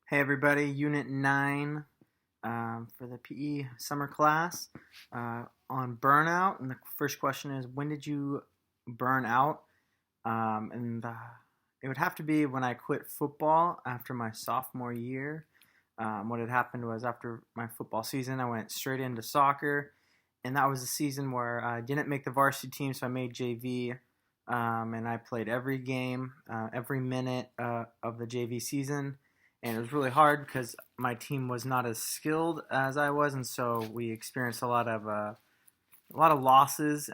Hey everybody, Unit 9 for the PE summer class on burnout. And the first question is, when did you burn out? And it would have to be when I quit football after my sophomore year. What had happened was after my football season, I went straight into soccer. And that was a season where I didn't make the varsity team, so I made JV. And I played every game, every minute of the JV season, and it was really hard because my team was not as skilled as I was, and so we experienced a lot of losses,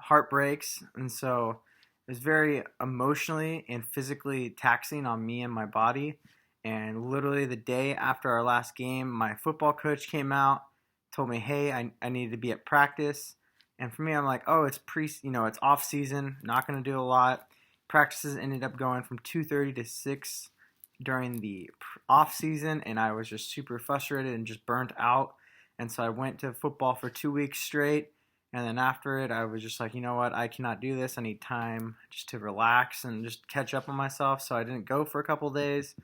heartbreaks, and so it was very emotionally and physically taxing on me and my body. And literally the day after our last game, my football coach came out, told me, "Hey, I needed to be at practice." And for me, I'm like, "Oh, it's off season, not going to do a lot." Practices ended up going from 2:30 to 6 during the off season, and I was just super frustrated and just burnt out. And so I went to football for 2 weeks straight. And then after it, I was just like, you know what? I cannot do this. I need time just to relax and just catch up on myself. So I didn't go for a couple days.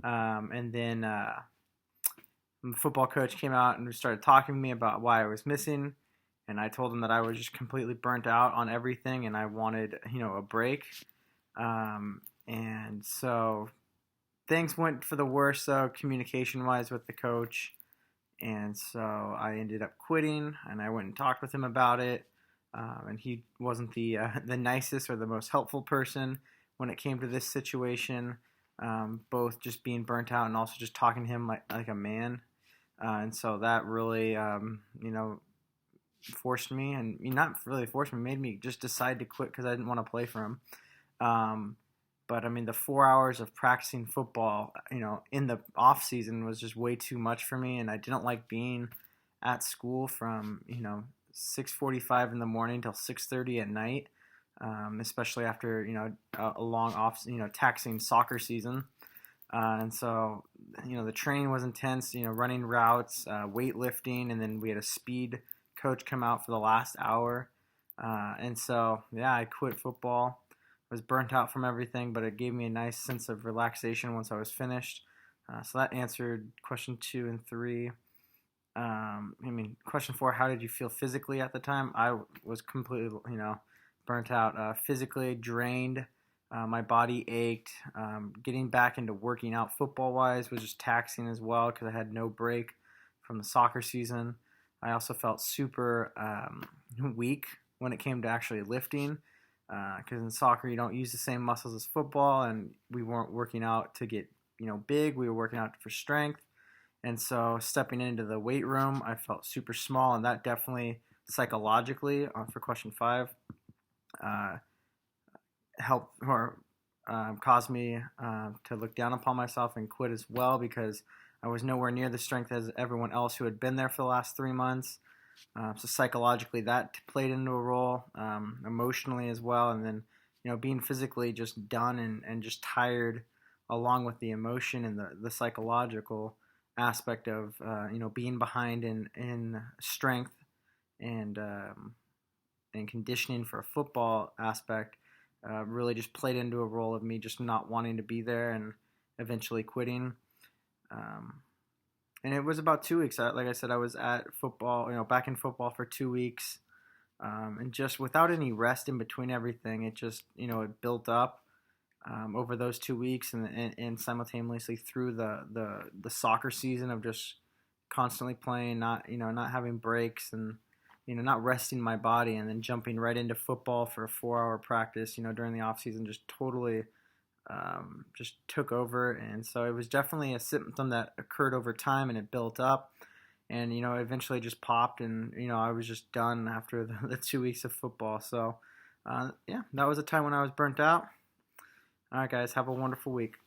And then the football coach came out and started talking to me about why I was missing. And I told him that I was just completely burnt out on everything and I wanted, a break. And so things went for the worse, though, communication-wise with the coach. And so I ended up quitting, and I went and talked with him about it. And he wasn't the nicest or the most helpful person when it came to this situation, both just being burnt out and also just talking to him like a man. And so that really, forced me, and not really forced me, made me just decide to quit because I didn't want to play for him. But I mean, the 4 hours of practicing football, in the off season was just way too much for me, and I didn't like being at school from 6:45 in the morning till 6:30 at night, especially after a long off taxing soccer season. And so the training was intense, running routes, weightlifting, and then we had a speed coach come out for the last hour. And so yeah, I quit football. Was burnt out from everything, but it gave me a nice sense of relaxation once I was finished. So that answered question 2 and 3. Question 4: how did you feel physically at the time? I was completely, burnt out, physically drained. My body ached. Getting back into working out football-wise was just taxing as well because I had no break from the soccer season. I also felt super weak when it came to actually lifting. Because in soccer you don't use the same muscles as football, and we weren't working out to get big. We were working out for strength, and so stepping into the weight room, I felt super small, and that definitely psychologically, for question 5, helped or caused me to look down upon myself and quit as well because I was nowhere near the strength as everyone else who had been there for the last 3 months. So psychologically, that played into a role, emotionally as well, and then being physically just done and just tired, along with the emotion and the psychological aspect of being behind in strength and conditioning for a football aspect, really just played into a role of me just not wanting to be there and eventually quitting. And it was about 2 weeks. Like I said, I was at football, back in football for 2 weeks. And just without any rest in between everything, it just, it built up over those 2 weeks and simultaneously through the soccer season of just constantly playing, not having breaks and, not resting my body, and then jumping right into football for a 4-hour practice, during the off season, just totally just took over. And so it was definitely a symptom that occurred over time, and it built up, and eventually just popped, and I was just done after the 2 weeks of football. So yeah, that was a time when I was burnt out. All right, guys, have a wonderful week.